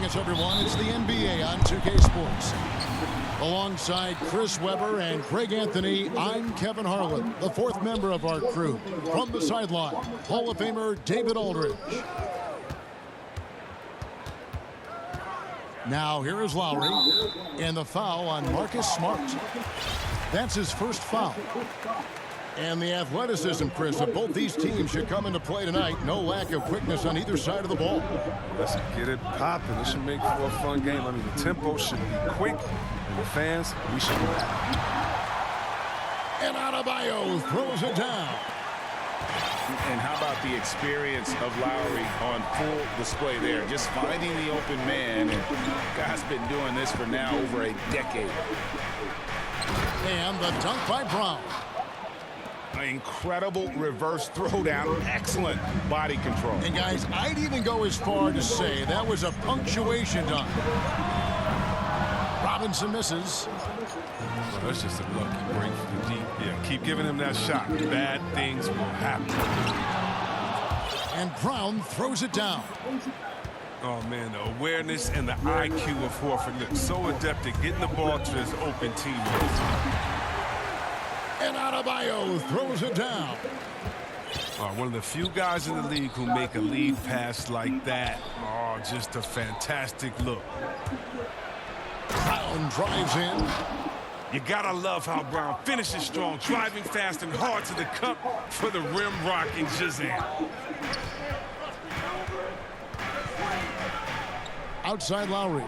joining us, everyone. It's the NBA on 2K Sports. Alongside Chris Webber and Greg Anthony, I'm Kevin Harlan, the fourth member of our crew. From the sideline, Hall of Famer David Aldridge. Now here is Lowry, and the foul on Marcus Smart. That's his first foul. And the athleticism, Chris, of both these teams should come into play tonight. No lack of quickness on either side of the ball. Let's get it popping. This should make for a fun game. I mean, the tempo should be quick, and the fans, we should be happy. And Adebayo throws it down. And how about the experience of Lowry on full display there? Just finding the open man. And guy's been doing this for now over a decade. And the dunk by Brown. An incredible reverse throwdown. Excellent body control. And guys, I'd even go as far to say that was a punctuation dunk. Robinson misses. Well, that's just a lucky break for the deep. Yeah, keep giving him that shot. Bad things will happen. And Brown throws it down. Oh, man, the awareness and the IQ of Horford look so adept at getting the ball to his open teammates. And Adebayo throws it down. One of the few guys in the league who make a lead pass like that. Oh, just a fantastic look. Brown drives in. You gotta love how Brown finishes strong, driving fast and hard to the cup for the rim-rocking Shazam. Outside Lowry.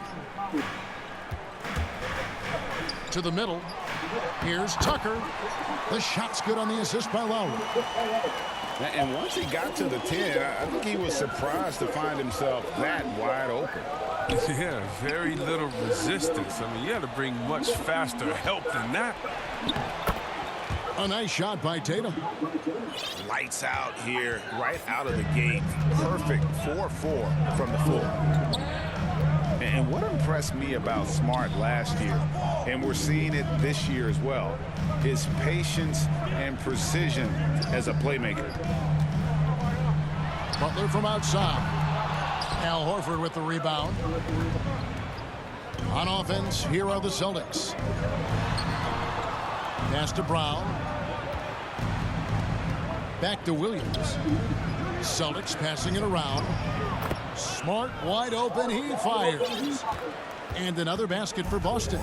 To the middle. Here's Tucker. The shot's good on the assist by Lowry. And once he got to the 10, I think he was surprised to find himself that wide open. Yeah, very little resistance. I mean, you had to bring much faster help than that. A nice shot by Tatum. Lights out here, right out of the gate. Perfect 4-4 from the floor. And what impressed me about Smart last year, and we're seeing it this year as well, is patience and precision as a playmaker. Butler from outside. Al Horford with the rebound. On offense, here are the Celtics. Pass to Brown. Back to Williams. Celtics passing it around. Smart wide open, he fires. And another basket for Boston.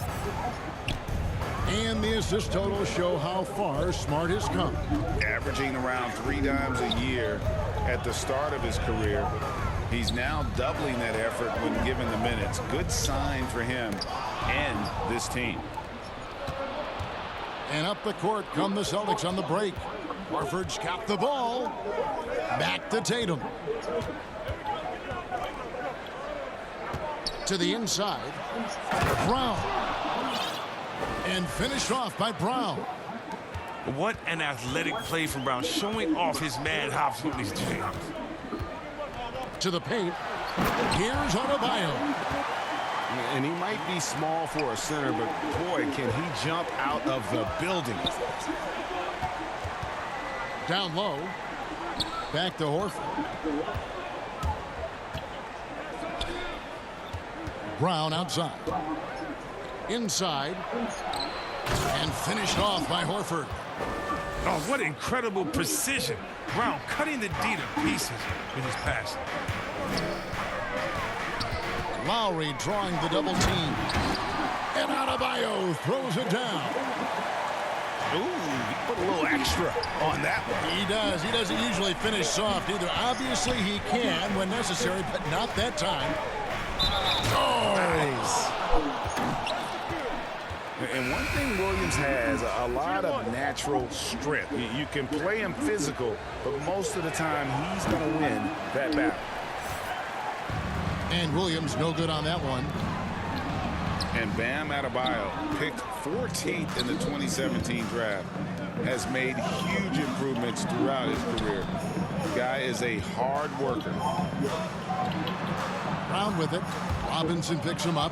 And the assist totals show how far Smart has come. Averaging around 3 dimes a year at the start of his career. He's now doubling that effort when given the minutes. Good sign for him and this team. And up the court come the Celtics on the break. Horford's got the ball. Back to Tatum. To the inside. Brown. And finished off by Brown. What an athletic play from Brown, showing off his mad hops with these jams. To the paint. Here's Adebayo. And he might be small for a center, but boy, can he jump out of the building. Down low. Back to Horford. Brown outside. Inside. And finished off by Horford. Oh, what incredible precision. Brown cutting the D to pieces with his passing. Lowry drawing the double team. And Adebayo throws it down. Ooh, he put a little extra on that one. He does. He doesn't usually finish soft either. Obviously, he can when necessary, but not that time. Oh! Nice. And one thing Williams has, a lot of natural strength. You can play him physical, but most of the time he's going to win that battle. And Williams no good on that one. And Bam Adebayo, picked 14th in the 2017 draft, has made huge improvements throughout his career. The guy is a hard worker. Brown with it. Robinson picks him up.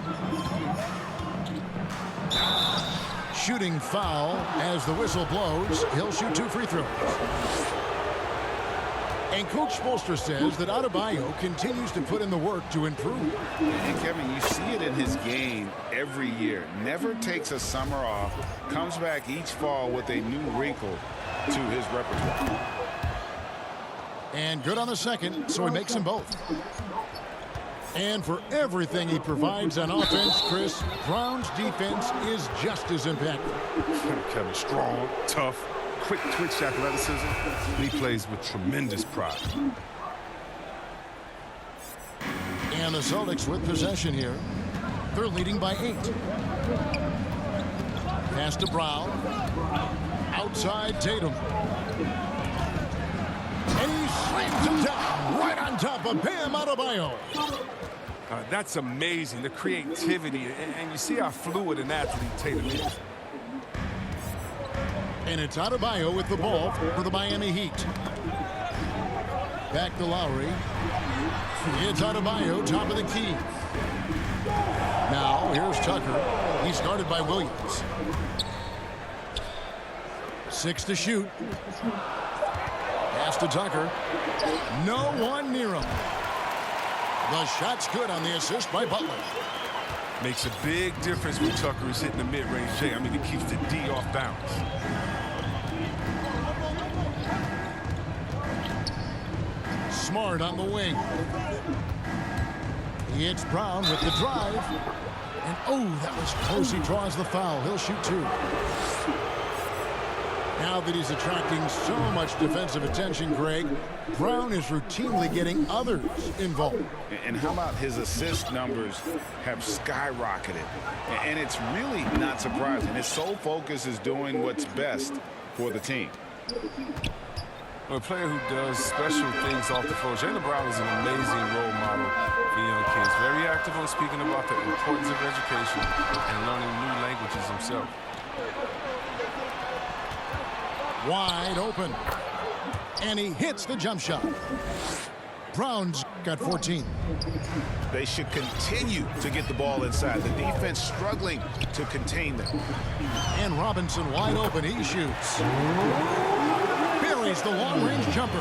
Shooting foul as the whistle blows. He'll shoot 2 free throws. And Coach Spoelstra says that Adebayo continues to put in the work to improve. And Kevin, you see it in his game every year. Never takes a summer off, comes back each fall with a new wrinkle to his repertoire. And good on the second, so he makes them both. And for everything he provides on offense, Chris, Brown's defense is just as impactful. Kevin, strong, tough, quick twitch athleticism. He plays with tremendous pride. And the Celtics with possession here. They're leading by 8. Pass to Brown. Outside Tatum. And he slams him down right on top of Bam Adebayo. That's amazing, the creativity, and you see how fluid an athlete Tatum is. And it's Adebayo with the ball for the Miami Heat. Back to Lowry. It's Adebayo, top of the key. Now, here's Tucker. He's guarded by Williams. 6 to shoot. Pass to Tucker. No one near him. The shot's good on the assist by Butler. Makes a big difference when Tucker is hitting the mid-range J. I mean, it keeps the D off balance. Smart on the wing. He hits Brown with the drive. And, oh, that was close. He draws the foul. He'll shoot 2. Now that he's attracting so much defensive attention, Greg, Brown is routinely getting others involved. And how about his assist numbers have skyrocketed? And it's really not surprising. His sole focus is doing what's best for the team. Well, a player who does special things off the floor. Jaylen Brown is an amazing role model for young kids. Very active on speaking about the importance of education and learning new languages himself. Wide open. And he hits the jump shot. Brown's got 14. They should continue to get the ball inside. The defense struggling to contain them. And Robinson wide open. He shoots. Buries the long-range jumper.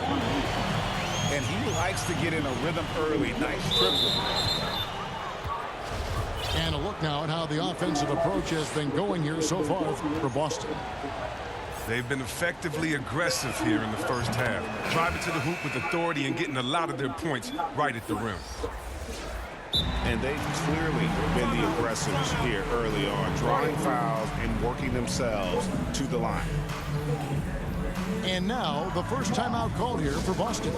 And he likes to get in a rhythm early. Nice triple. And a look now at how the offensive approach has been going here so far for Boston. They've been effectively aggressive here in the first half, driving to the hoop with authority and getting a lot of their points right at the rim. And they've clearly been the aggressors here early on, drawing fouls and working themselves to the line. And now the first timeout called here for Boston.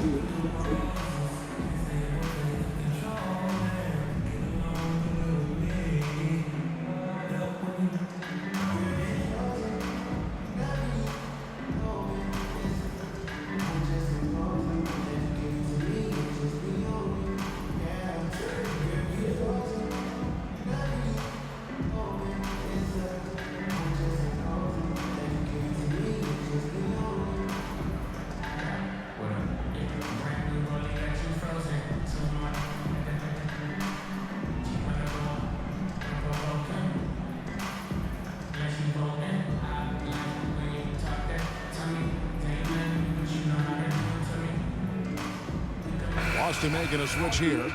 Boston making a switch here.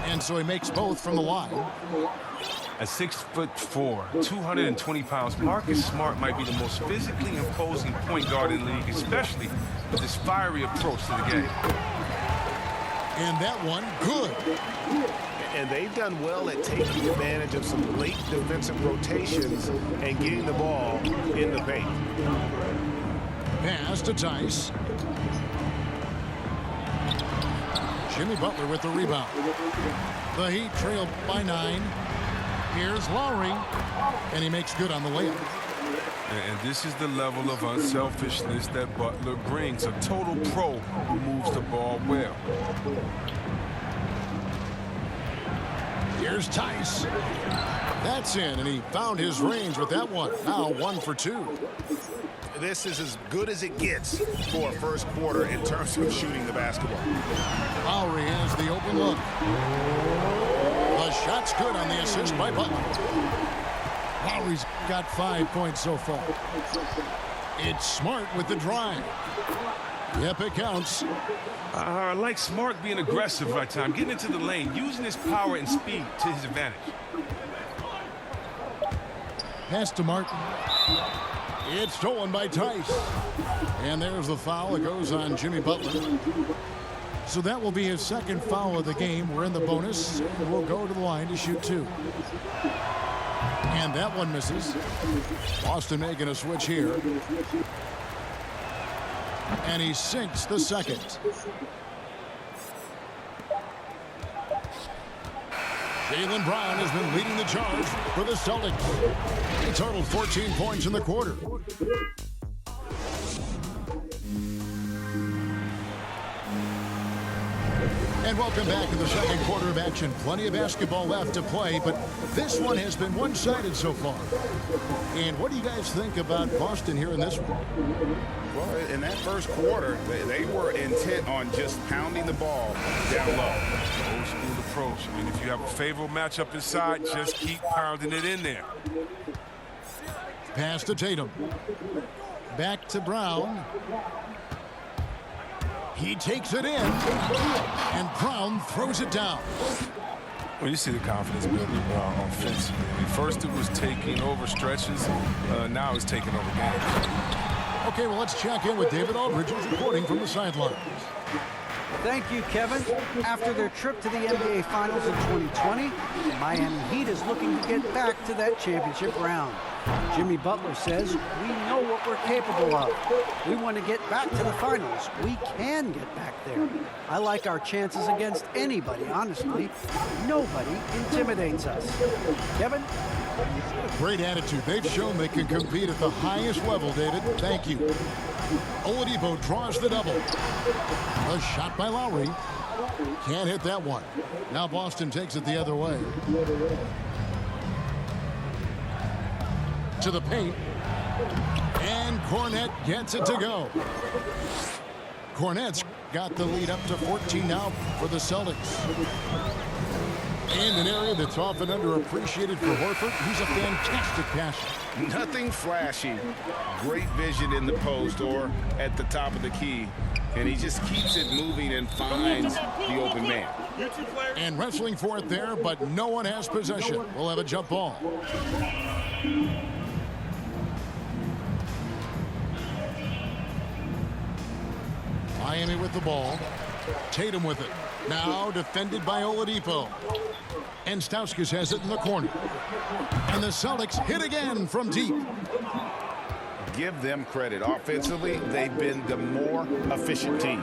And so he makes both from the line. At 6'4", 220 pounds, Marcus Smart might be the most physically imposing point guard in the league, especially with his fiery approach to the game. And that one, good. And they've done well at taking advantage of some late defensive rotations and getting the ball in the paint. Pass to Tice. Jimmy Butler with the rebound. The Heat trail by 9. Here's Lowry, and he makes good on the layup. And this is the level of unselfishness that Butler brings. A total pro who moves the ball well. Here's Tice. That's in, and he found his range with that one. Now 1 for 2. This is as good as it gets for a first quarter in terms of shooting the basketball. Lowry has the open look. The shot's good on the assist by Butler. Lowry's got 5 points so far. It's Smart with the drive. Yep, it counts. I like Smart being aggressive right time, getting into the lane, using his power and speed to his advantage. Pass to Martin. It's stolen by Tice. And there's the foul that goes on Jimmy Butler. So that will be his second foul of the game. We're in the bonus. We'll go to the line to shoot 2. And that one misses. Boston making a switch here. And he sinks the second. Jaylen Brown has been leading the charge for the Celtics. He totaled 14 points in the quarter. And welcome back to the second quarter of action. Plenty of basketball left to play, but this one has been one-sided so far. And what do you guys think about Boston here in this one? Well, in that first quarter, they were intent on just pounding the ball down low. Old school approach. I mean, if you have a favorable matchup inside, just keep pounding it in there. Pass to Tatum. Back to Brown. He takes it in, and Brown throws it down. Well, you see the confidence building offensively. I mean, first it was taking over stretches. Now it's taking over games. Okay, well, let's check in with David Aldridge, who's reporting from the sidelines. Thank you, Kevin. After their trip to the NBA Finals in 2020, the Miami Heat is looking to get back to that championship round. Jimmy Butler says, we know what we're capable of. We want to get back to the finals. We can get back there. I like our chances against anybody, honestly. Nobody intimidates us. Kevin? Great attitude. They've shown they can compete at the highest level, David. Thank you. Oladipo draws the double. A shot by Lowry. Can't hit that one. Now Boston takes it the other way. To the paint. And Kornet gets it to go. Kornet's got the lead up to 14 now for the Celtics. In an area that's often underappreciated for Horford, he's a fantastic passer. Nothing flashy. Great vision in the post or at the top of the key. And he just keeps it moving and finds the open man. And wrestling for it there, but no one has possession. We'll have a jump ball. Miami with the ball. Tatum with it. Now defended by Oladipo. And Stauskas has it in the corner. And the Celtics hit again from deep. Give them credit. Offensively, they've been the more efficient team.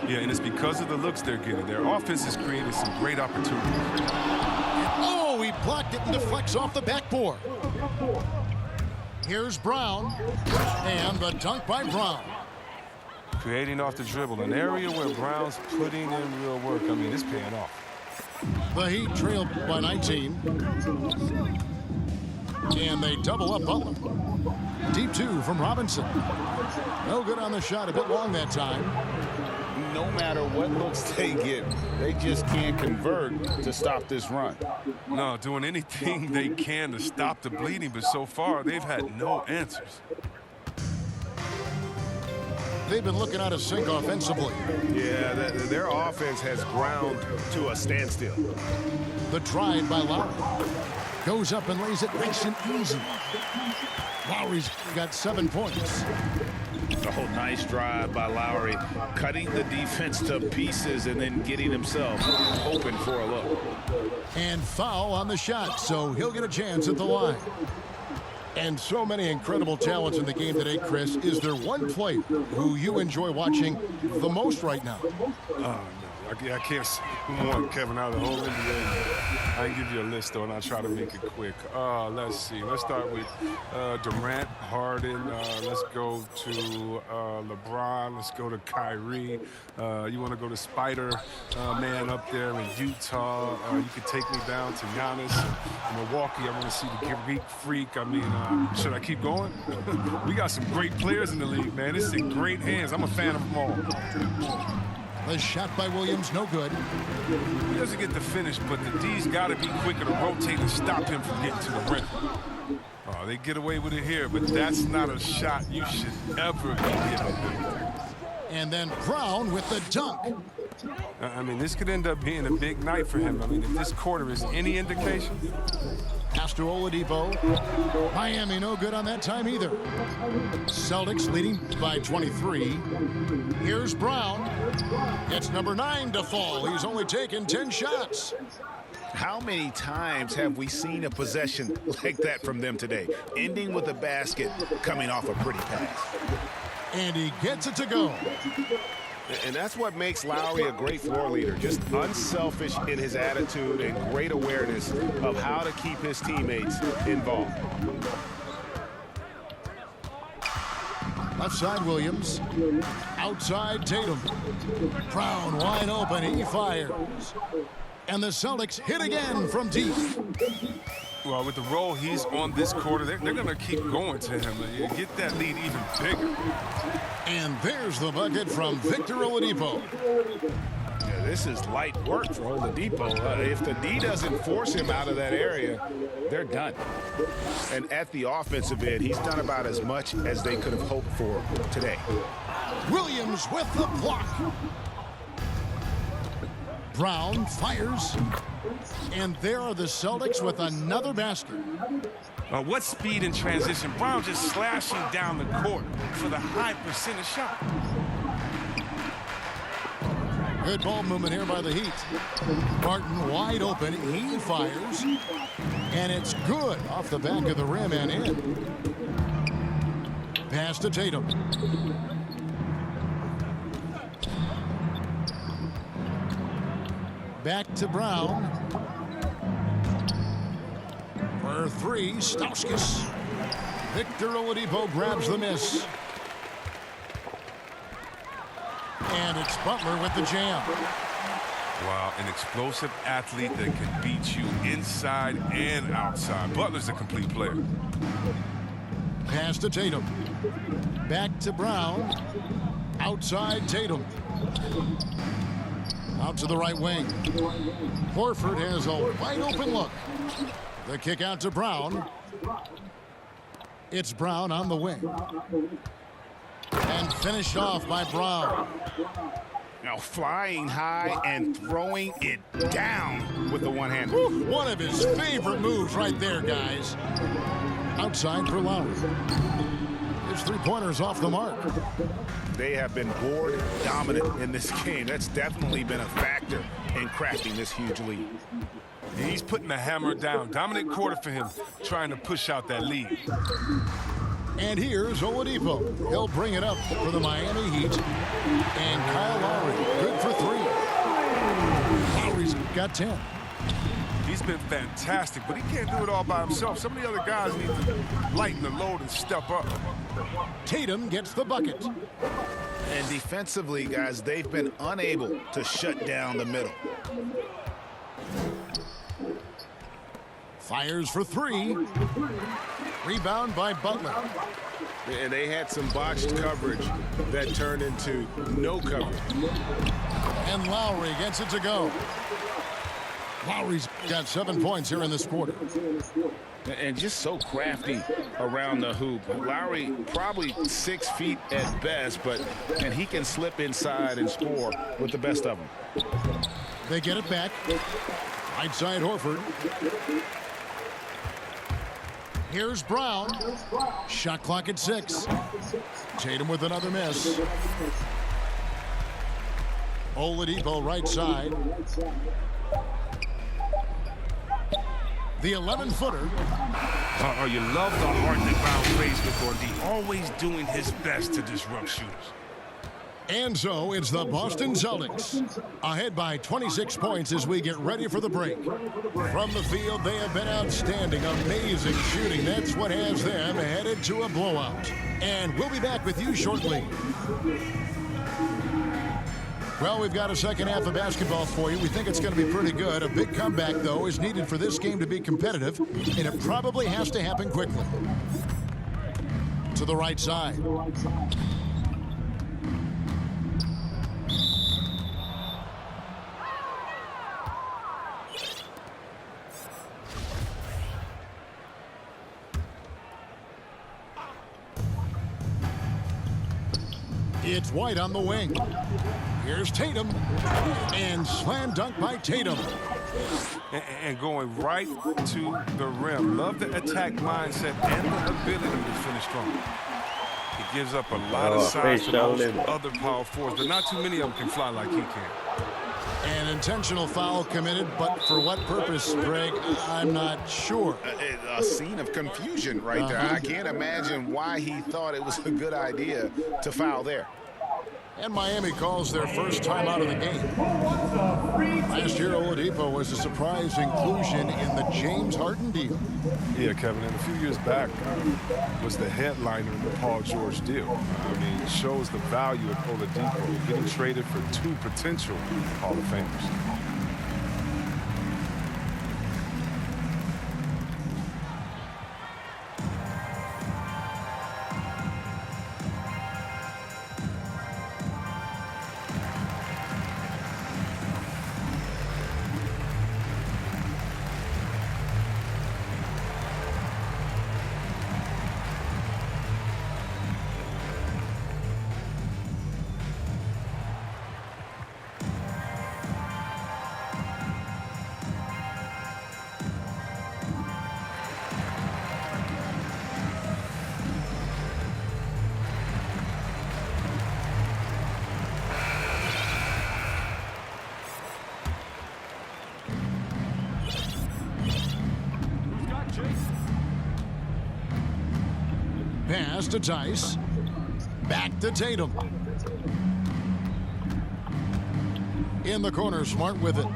Yeah, and it's because of the looks they're getting. Their offense has created some great opportunities. Oh, he blocked it and deflects off the backboard. Here's Brown. And the dunk by Brown. Creating off the dribble, an area where Brown's putting in real work. I mean, it's paying off. The Heat trail by 19. And they double up Butler. Deep 2 from Robinson. No good on the shot, a bit long that time. No matter what looks they get, they just can't convert to stop this run. No, doing anything they can to stop the bleeding, but so far they've had no answers. They've been looking out of sync offensively. Yeah, their offense has ground to a standstill. The drive by Lowry. Goes up and lays it nice and easy. Lowry's got 7 points. Oh, nice drive by Lowry. Cutting the defense to pieces and then getting himself open for a look. And foul on the shot, so he'll get a chance at the line. And so many incredible talents in the game today, Chris. Is there one player who you enjoy watching the most right now? Oh, no. I can't say one, Kevin, out of the whole NBA. I can give you a list, though, and I'll try to make it quick. Let's see. Let's start with Durant, Harden. Let's go to LeBron. Let's go to Kyrie. You want to go to Spider-Man up there in Utah. You could take me down to Giannis. In Milwaukee, I want to see the Greek Freak. I mean, should I keep going? We got some great players in the league, man. This is in great hands. I'm a fan of them all. The shot by Williams, no good. He doesn't get the finish, but the D's got to be quicker to rotate and stop him from getting to the rim. Oh, they get away with it here, but that's not a shot you should ever be giving. And then Brown with the dunk. I mean, this could end up being a big night for him. I mean, if this quarter is any indication. Pass to Oladipo. Miami no good on that time either. Celtics leading by 23. Here's Brown. It's number 9 to fall. He's only taken 10 shots. How many times have we seen a possession like that from them today? Ending with a basket, coming off a pretty pass. And he gets it to go. And that's what makes Lowry a great floor leader. Just unselfish in his attitude and great awareness of how to keep his teammates involved. Left side Williams. Outside Tatum. Brown wide open. He fires. And the Celtics hit again from deep. Well, with the role he's on this quarter, they're going to keep going to him. You get that lead even bigger. And there's the bucket from Victor Oladipo. Yeah, this is light work for Oladipo. If the D doesn't force him out of that area, they're done. And at the offensive end, he's done about as much as they could have hoped for today. Williams with the block. Brown fires. And there are the Celtics with another basket. What speed in transition. Brown just slashing down the court for the high percentage shot. Good ball movement here by the Heat. Martin wide open. He fires. And it's good off the back of the rim and in. Pass to Tatum. Back to Brown. For 3, Stauskas. Victor Oladipo grabs the miss. And it's Butler with the jam. Wow, an explosive athlete that can beat you inside and outside. Butler's a complete player. Pass to Tatum. Back to Brown. Outside Tatum. Out to the right wing. Horford has a wide open look. The kick out to Brown. It's Brown on the wing. And finished off by Brown. Now flying high and throwing it down with the one hand. One of his favorite moves right there, guys. Outside for Lowry. His three-pointers off the mark. They have been board dominant in this game. That's definitely been a factor in crafting this huge lead. He's putting the hammer down. Dominant quarter for him, trying to push out that lead. And here's Oladipo. He'll bring it up for the Miami Heat. And Kyle Lowry, good for 3. Lowry's got 10. He's been fantastic, but he can't do it all by himself. Some of the other guys need to lighten the load and step up. Tatum gets the bucket. And defensively, guys, they've been unable to shut down the middle. Fires for 3. Rebound by Butler. And they had some botched coverage that turned into no coverage. And Lowry gets it to go. Lowry's got 7 points here in this quarter. And just so crafty around the hoop. Lowry probably 6 feet at best, and he can slip inside and score with the best of them. They get it back. Right side Horford. Here's Brown. Shot clock at 6. Tatum with another miss. Oladipo right side. The 11-footer. Oh, you love the heart that Brown plays with on D. Always doing his best to disrupt shooters. And so it's the Boston Celtics ahead by 26 points as we get ready for the break. From the field, they have been outstanding, amazing shooting. That's what has them headed to a blowout. And we'll be back with you shortly. Well, we've got a second half of basketball for you. We think it's going to be pretty good. A big comeback, though, is needed for this game to be competitive, and it probably has to happen quickly. To the right side. It's White on the wing. Here's Tatum. And slam dunk by Tatum. And going right to the rim. Love the attack mindset and the ability to finish strong. He gives up a lot of size to most other power forwards, but not too many of them can fly like he can. An intentional foul committed, but for what purpose, Greg, I'm not sure. A scene of confusion right there. I can't imagine why he thought it was a good idea to foul there. And Miami calls their first time out of the game. Last year, Oladipo was a surprise inclusion in the James Harden deal. Yeah, Kevin, and a few years back was the headliner in the Paul George deal. I mean, it shows the value of Oladipo getting traded for 2 potential Hall of Famers. Pass to Tice. Back to Tatum. In the corner, Smart with it.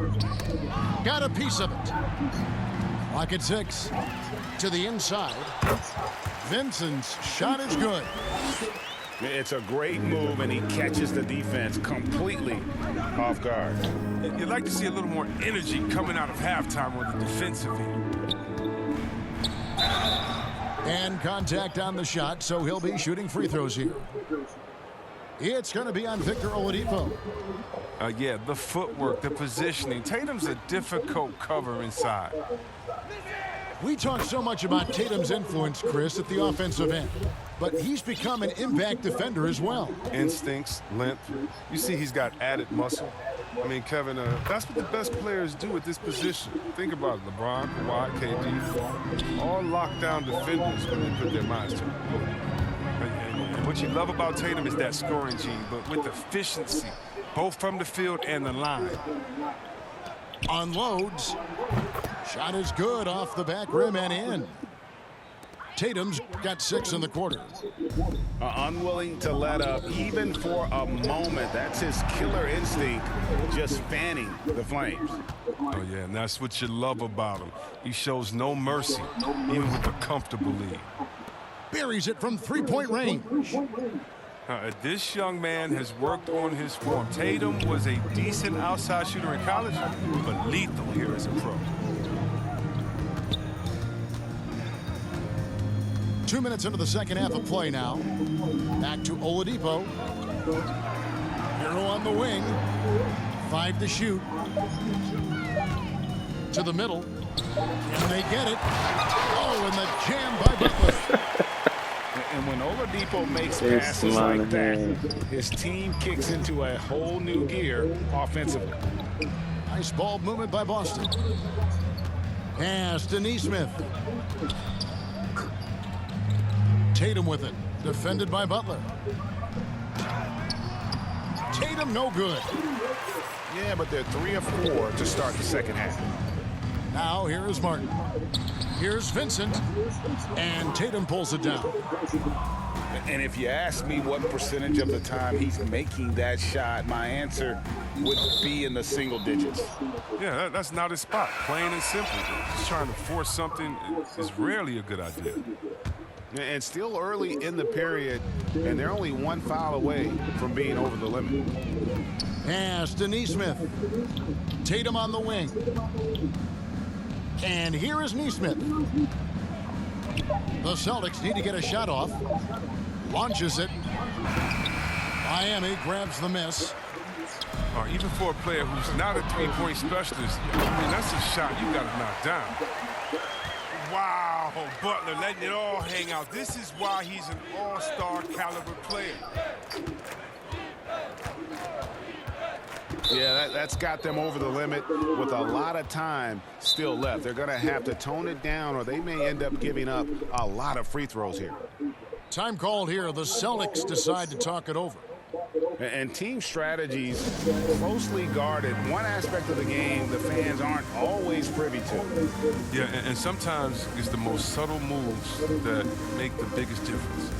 Got a piece of it. Clock at 6. To the inside. Vincent's shot is good. It's a great move, and he catches the defense completely off guard. You'd like to see a little more energy coming out of halftime on the defensive end. And contact on the shot, so he'll be shooting free throws here. It's going to be on Victor Oladipo. Yeah, the footwork, the positioning. Tatum's a difficult cover inside. We talk so much about Tatum's influence, Chris, at the offensive end. But he's become an impact defender as well. Instincts, length. You see he's got added muscle. I mean, Kevin, that's what the best players do at this position. Think about it. LeBron, Kawhi, KD, all lockdown defenders when they put their minds to it. And what you love about Tatum is that scoring gene, but with efficiency, both from the field and the line. Unloads. Shot is good off the back rim and in. Tatum's got 6 in the quarter. Unwilling to let up even for a moment. That's his killer instinct, just fanning the flames. Oh, yeah, and that's what you love about him. He shows no mercy, even with a comfortable lead. Buries it from three-point range. This young man has worked on his form. Tatum was a decent outside shooter in college, but lethal here as a pro. 2 minutes into the second half of play now. Back to Oladipo. Hero on the wing. 5 to shoot. To the middle. And they get it. Oh, and the jam by Butler. And when Oladipo makes passes like that, his team kicks into a whole new gear offensively. Nice ball movement by Boston. Pass to Nesmith. Tatum with it. Defended by Butler. Tatum no good. Yeah, but they're 3 of 4 to start the second half. Now here is Martin. Here's Vincent. And Tatum pulls it down. And if you ask me what percentage of the time he's making that shot, my answer would be in the single digits. Yeah, that's not his spot. Plain and simple. Just trying to force something is rarely a good idea. And still early in the period, and they're only 1 foul away from being over the limit. Pass to Nesmith. Tatum on the wing. And here is Nesmith. The Celtics need to get a shot off. Launches it. Miami grabs the miss. Even for a player who's not a three-point specialist, I mean, that's a shot you got to knock down. Wow, Butler letting it all hang out. This is why he's an all-star caliber player. Yeah, that's got them over the limit with a lot of time still left. They're going to have to tone it down, or they may end up giving up a lot of free throws here. Time called here. The Celtics decide to talk it over. And team strategies closely guarded. One aspect of the game the fans aren't always privy to. Yeah, and sometimes it's the most subtle moves that make the biggest difference.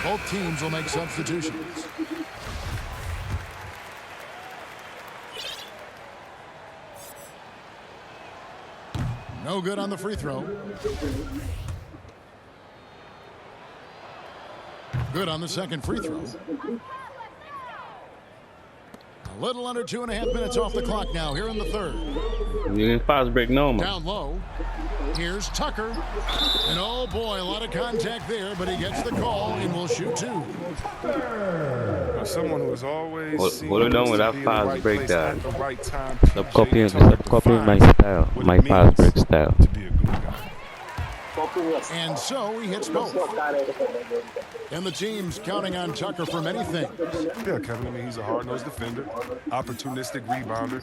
Both teams will make substitutions. No good on the free throw. Good on the second free throw. A little under 2.5 minutes off the clock now here in the third. You didn't fast break no more. Down low. Here's Tucker. And oh boy, a lot of contact there, but he gets the call and will shoot two. Someone who is always What are you doing with that fast break there? Right time. Stop copying my style, my fast break style. To be a good guy. And so he hits both. And the team's counting on Tucker for many things. Yeah, Kevin, I mean, he's a hard-nosed defender, opportunistic rebounder,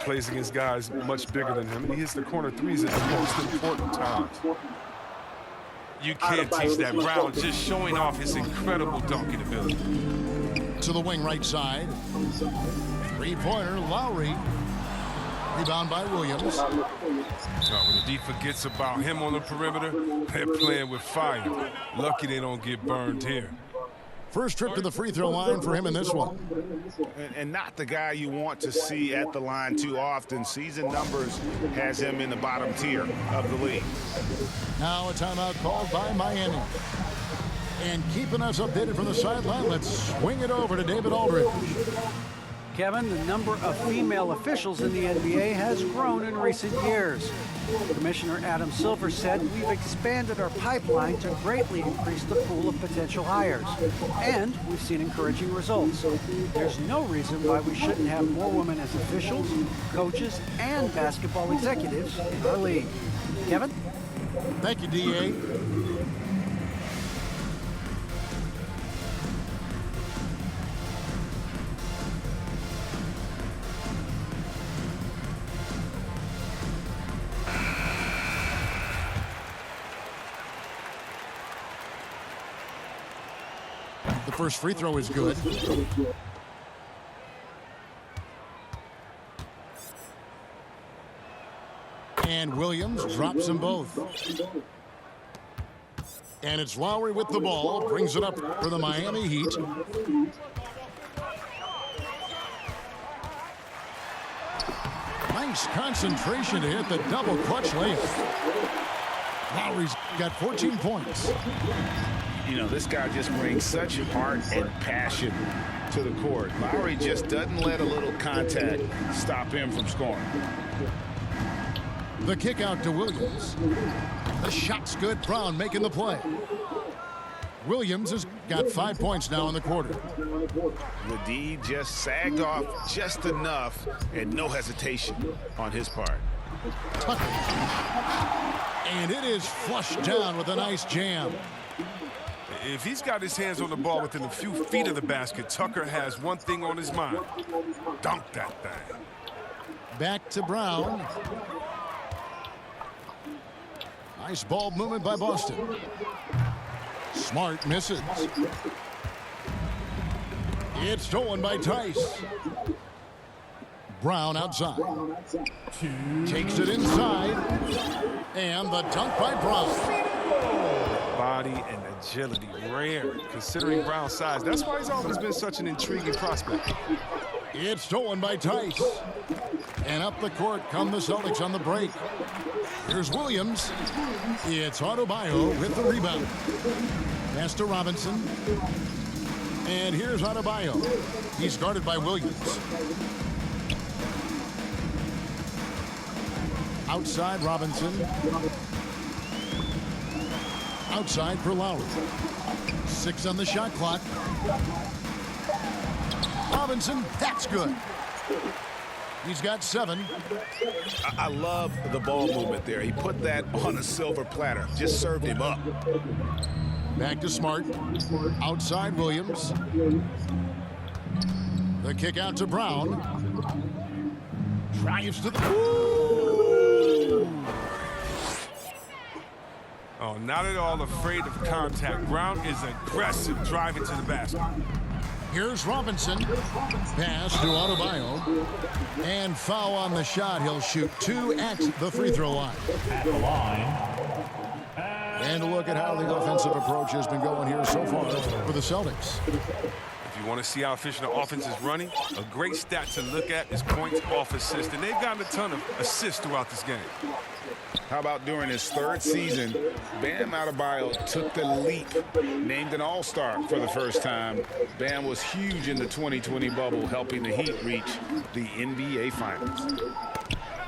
plays against guys much bigger than him, and he hits the corner threes at the most important times. You can't teach that. Brown just showing off his incredible dunking ability. To the wing right side. Three-pointer, Lowry. Rebound by Williams. When the D forgets about him on the perimeter, they're playing with fire. Lucky they don't get burned here. First trip to the free throw line for him in this one. And not the guy you want to see at the line too often. Season numbers has him in the bottom tier of the league. Now a timeout called by Miami. And keeping us updated from the sideline, let's swing it over to David Aldridge. Kevin, the number of female officials in the NBA has grown in recent years. Commissioner Adam Silver said we've expanded our pipeline to greatly increase the pool of potential hires. And we've seen encouraging results. There's no reason why we shouldn't have more women as officials, coaches, and basketball executives in our league. Kevin? Thank you, D.A. The first free throw is good. And Williams drops them both. And it's Lowry with the ball, brings it up for the Miami Heat. Nice concentration to hit the double clutch layup. Lowry's got 14 points. You know, this guy just brings such heart and passion to the court. Lowry just doesn't let a little contact stop him from scoring. The kick out to Williams. The shot's good. Brown making the play. Williams has got 5 points now in the quarter. The D just sagged off just enough and no hesitation on his part. Tucker. And it is flushed down with a nice jam. If he's got his hands on the ball within a few feet of the basket, Tucker has one thing on his mind. Dunk that thing. Back to Brown. Nice ball movement by Boston. Smart misses. It's stolen by Tice. Brown outside. Takes it inside. And the dunk by Brown. body and agility. Rare, considering Brown's size. That's why he's always been such an intriguing prospect. It's stolen by Tice. And up the court come the Celtics on the break. Here's Williams. It's Adebayo with the rebound. Pass to Robinson. And here's Adebayo. He's guarded by Williams. Outside Robinson. Outside for Lowry. 6 on the shot clock. Robinson, that's good. He's got 7. I love the ball movement there. He put that on a silver platter. Just served him up. Back to Smart. Outside Williams. The kick out to Brown. Drives to the... Ooh! Oh, not at all afraid of contact. Brown is aggressive driving to the basket. Here's Robinson. Pass to Adebayo. And foul on the shot. He'll shoot 2 at the free throw line. At the line. And a look at how the offensive approach has been going here so far for the Celtics. If you want to see how efficient the offense is running, a great stat to look at is points off assist. And they've gotten a ton of assists throughout this game. How about during his 3rd season, Bam Adebayo took the leap, named an All-Star for the first time. Bam was huge in the 2020 bubble, helping the Heat reach the NBA Finals.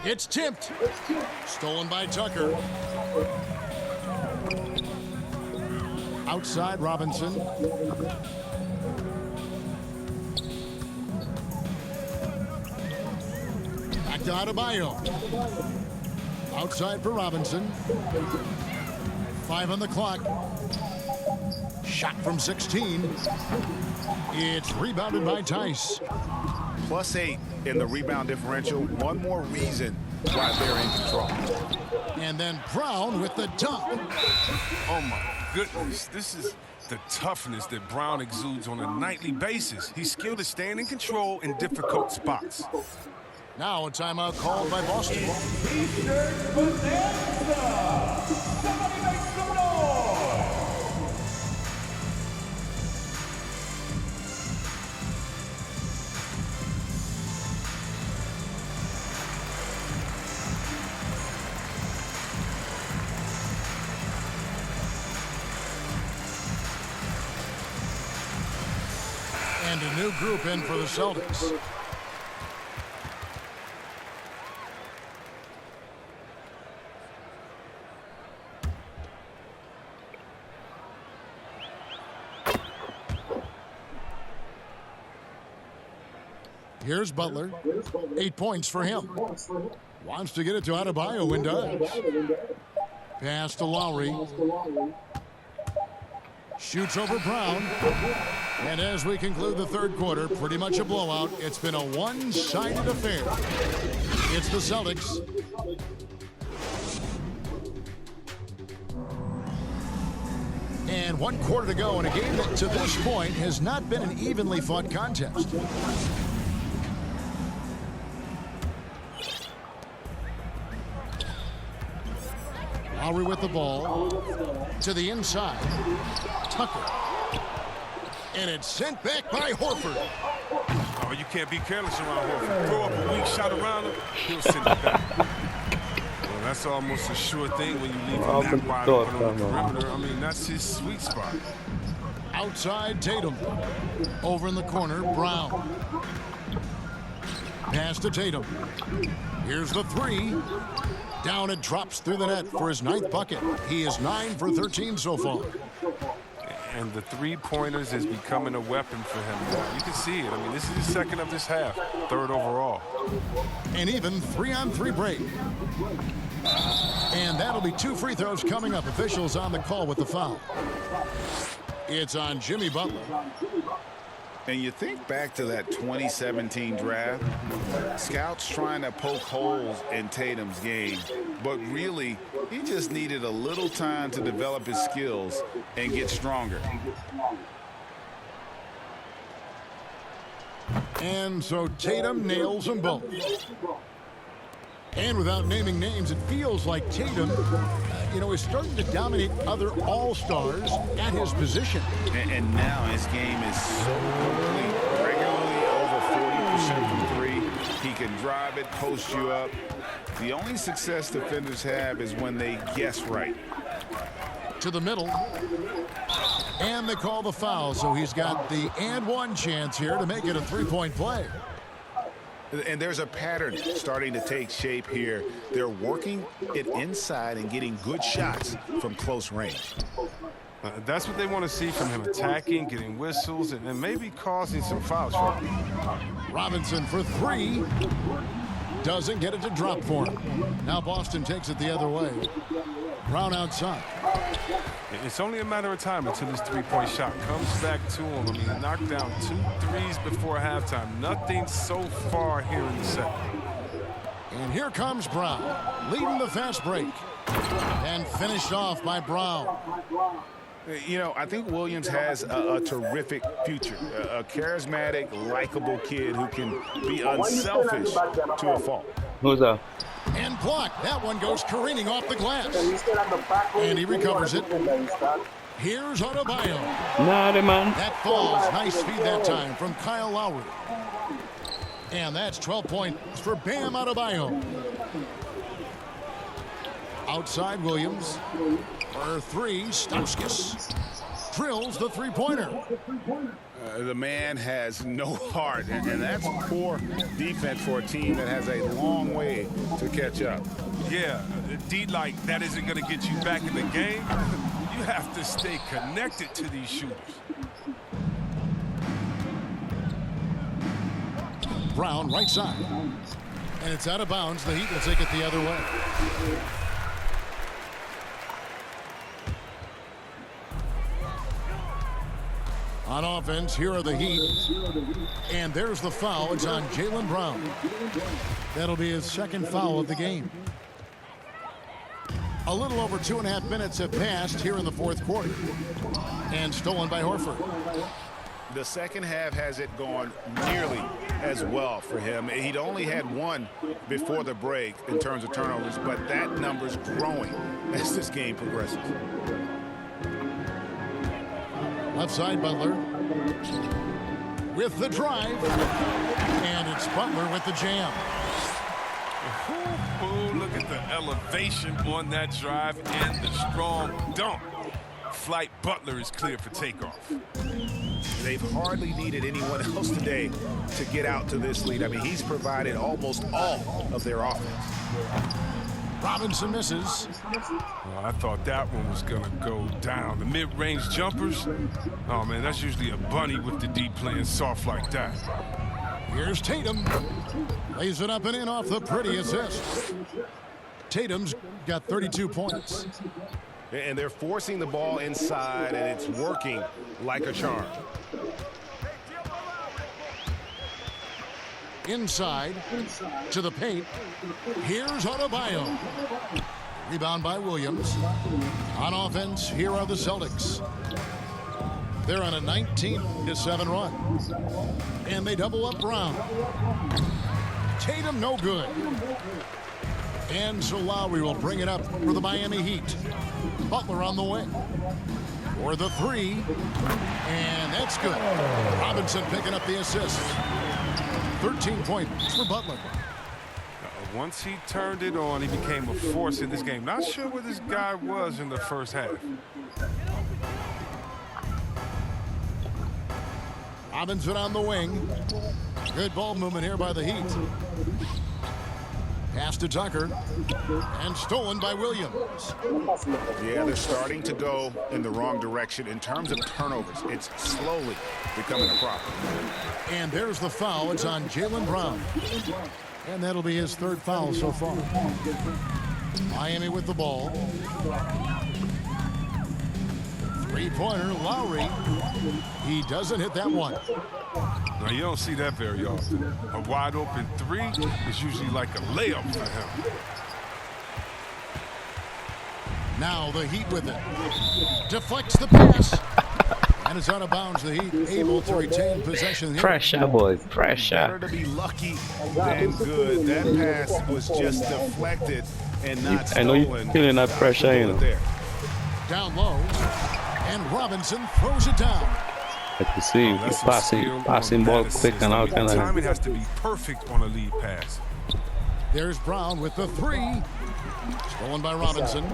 It's tipped. Stolen by Tucker. Outside Robinson. Back to Adebayo. Outside for Robinson. 5 on the clock. Shot from 16. It's rebounded by Tice. +8 in the rebound differential. One more reason why they're in control. And then Brown with the dunk. Oh, my goodness. This is the toughness that Brown exudes on a nightly basis. He's skilled at staying in control in difficult spots. Now a timeout called by Boston. T-shirt bonanza. Somebody make some noise. And a new group in for the Celtics. Here's Butler. 8 points for him. Wants to get it to Adebayo and does. Pass to Lowry. Shoots over Brown. And as we conclude the 3rd quarter, pretty much a blowout. It's been a one-sided affair. It's the Celtics. And 1 quarter to go in a game that to this point has not been an evenly fought contest. Lowry with the ball to the inside. Tucker. And it's sent back by Horford. Oh, you can't be careless around Horford. Throw up a weak shot around him, he'll send it back. Well, that's almost a sure thing when you leave him that wide open on the perimeter. I mean, that's his sweet spot. Outside Tatum. Over in the corner, Brown. Pass to Tatum. Here's the 3. Down it drops through the net for his 9th bucket. He is 9 for 13 so far. And the 3-pointers is becoming a weapon for him now. You can see it. I mean, this is the 2nd of this half, 3rd overall. An even 3-on-3 break. And that'll be 2 free throws coming up. Officials on the call with the foul. It's on Jimmy Butler. And you think back to that 2017 draft, scouts trying to poke holes in Tatum's game, but really, he just needed a little time to develop his skills and get stronger. And so Tatum nails them both. And without naming names, it feels like Tatum you know, is starting to dominate other all-stars at his position. And now his game is so complete. Regularly over 40% from three. He can drive it, post you up. The only success defenders have is when they guess right. To the middle. And they call the foul, so he's got the and one chance here to make it a three-point play. And there's a pattern starting to take shape here. They're working it inside and getting good shots from close range. That's what they want to see from him, attacking, getting whistles, and maybe causing some foul trouble. Robinson for three. Doesn't get it to drop for him. Now Boston takes it the other way. Brown outside. It's only a matter of time until his three-point shot comes back to him. I mean, he knocked down 2 threes before halftime. Nothing so far here in the second. And here comes Brown, leading the fast break. And finished off by Brown. You know, I think Williams has a terrific future. A charismatic, likable kid who can be unselfish to a fault. Who's up? And blocked. That one goes careening off the glass. And he recovers it. Here's Adebayo. Nah, the man. That falls. Nice feed that time from Kyle Lowry. And that's 12 points for Bam Adebayo. Outside Williams. For three, Stauskas drills the three-pointer. The man has no heart, and that's poor defense for a team that has a long way to catch up. Yeah, D like that isn't going to get you back in the game. You have to stay connected to these shooters. Brown right side. And it's out of bounds. The Heat will take it the other way. On offense, here are the Heat. And there's the foul. It's on Jaylen Brown. That'll be his second foul of the game. A little over 2.5 minutes have passed here in the fourth quarter. And stolen by Horford. The second half has it gone nearly as well for him. He'd only had one before the break in terms of turnovers, but that number's growing as this game progresses. Left side, Butler. With the drive. And it's Butler with the jam. Ooh, look at the elevation on that drive and the strong dunk. Flight Butler is clear for takeoff. They've hardly needed anyone else today to get out to this lead. I mean, he's provided almost all of their offense. Robinson misses. Well, I thought that one was going to go down. The mid-range jumpers, oh, man, that's usually a bunny with the deep playing soft like that. Here's Tatum. Lays it up and in off the pretty assist. Tatum's got 32 points. And they're forcing the ball inside, and it's working like a charm. Inside to the paint. Here's Adebayo. Rebound by Williams. On offense, here are the Celtics. They're on a 19-7 run. And they double up Brown. Tatum no good. And so Lowry will bring it up for the Miami Heat. Butler on the wing. For the three. And that's good. Robinson picking up the assist. 13 points for Butler. Once he turned it on, he became a force in this game. Not sure where this guy was in the first half. Robinson on the wing. Good ball movement here by the Heat. Pass to Tucker. And stolen by Williams. Yeah, they're starting to go in the wrong direction in terms of turnovers. It's slowly becoming a problem. And there's the foul. It's on Jaylen Brown. And that'll be his third foul so far. Miami with the ball. Three-pointer, Lowry. He doesn't hit that one. Now, you don't see that very often. A wide-open three is usually like a layup for him. Now the Heat with it. Deflects the pass. And it's out of bounds. The Heat able to retain possession here. Pressure, boys. Pressure. Better to be lucky than good. That pass was just deflected and not I know you're stolen. feeling that pressure, you know. There. Down low. And Robinson throws it down. Like you see, That's some skill passing on ball that quick assist. and I all mean, kind the of. timing has to be perfect on a lead pass. There's Brown with the three. Stolen by Robinson.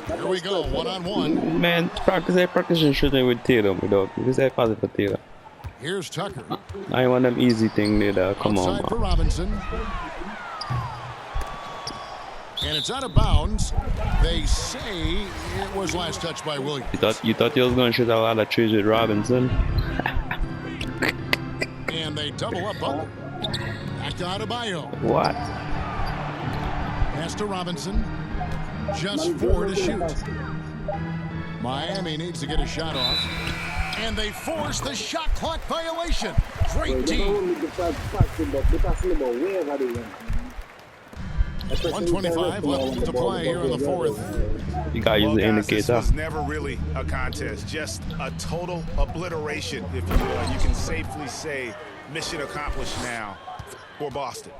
Here we go, one-on-one. Man, practicing shooting with Tatum without because I pass it for Tatum. Here's Tucker. I want them easy thing there. Come on, Outside for man. Robinson. And it's out of bounds. They say it was last touched by Williams. You thought you was gonna shoot a lot of trees with Robinson? And they double up Butler. Back to Adebayo. What? Pass to Robinson. Just 4 to shoot. Miami needs to get a shot off. And they force the shot clock violation. Great team. 125 left to play here in the fourth. You gotta use Well, the guys, this indicator. was never really a contest, just a total obliteration, if you will. You can safely say mission accomplished now for Boston.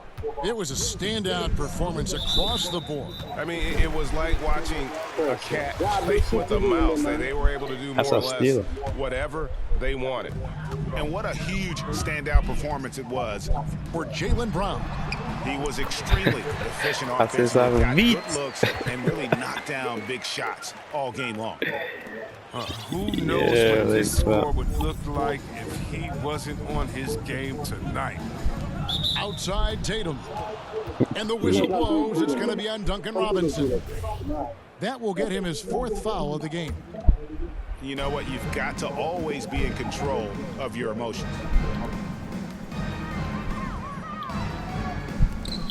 It was a standout performance across the board. I mean, it was like watching a cat play with a mouse. They were able to do That's more or a less steal. whatever they wanted. And what a huge standout performance it was. For Jaylen Brown. He was extremely efficient That's his offensively, got beat. good looks, and really knocked down big shots all game long. Who knows Yeah, what this like, score would look like if he wasn't on his game tonight. Outside Tatum. And the whistle blows. It's going to be on Duncan Robinson. That will get him his 4th foul of the game. You know what? You've got to always be in control of your emotions.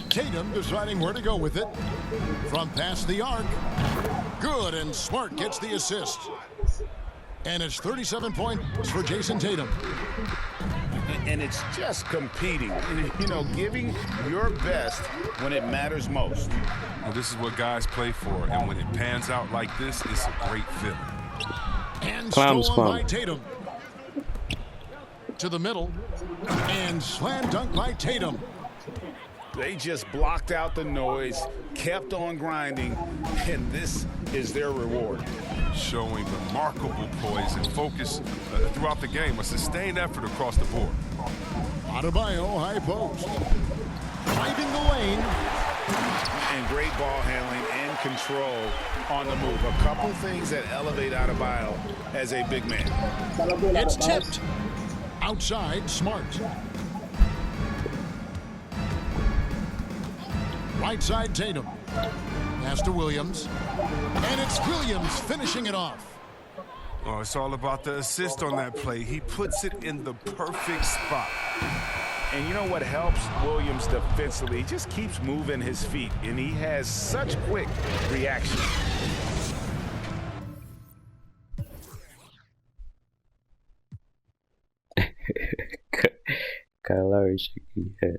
Tatum deciding where to go with it. From past the arc. Good, and Smart gets the assist. And it's 37 points for Jason Tatum. And it's just competing, you know, giving your best when it matters most. Well, this is what guys play for, and when it pans out like this, it's a great feeling. And Clowns stolen fun. by Tatum. To the middle. And slam dunk by Tatum. They just blocked out the noise, kept on grinding, and this is their reward. Showing remarkable poise and focus throughout the game, a sustained effort across the board. Adebayo, high post. Driving the lane. And great ball handling and control on the move. A couple things that elevate Adebayo as a big man. It's tipped. Outside, Smart. Right side, Tatum. Pass to Williams. And it's Williams finishing it off. Oh, it's all about the assist on that play. He puts it in the perfect spot. And you know what helps Williams defensively? He just keeps moving his feet, and he has such quick reaction. Kyle Lowry shaking his head.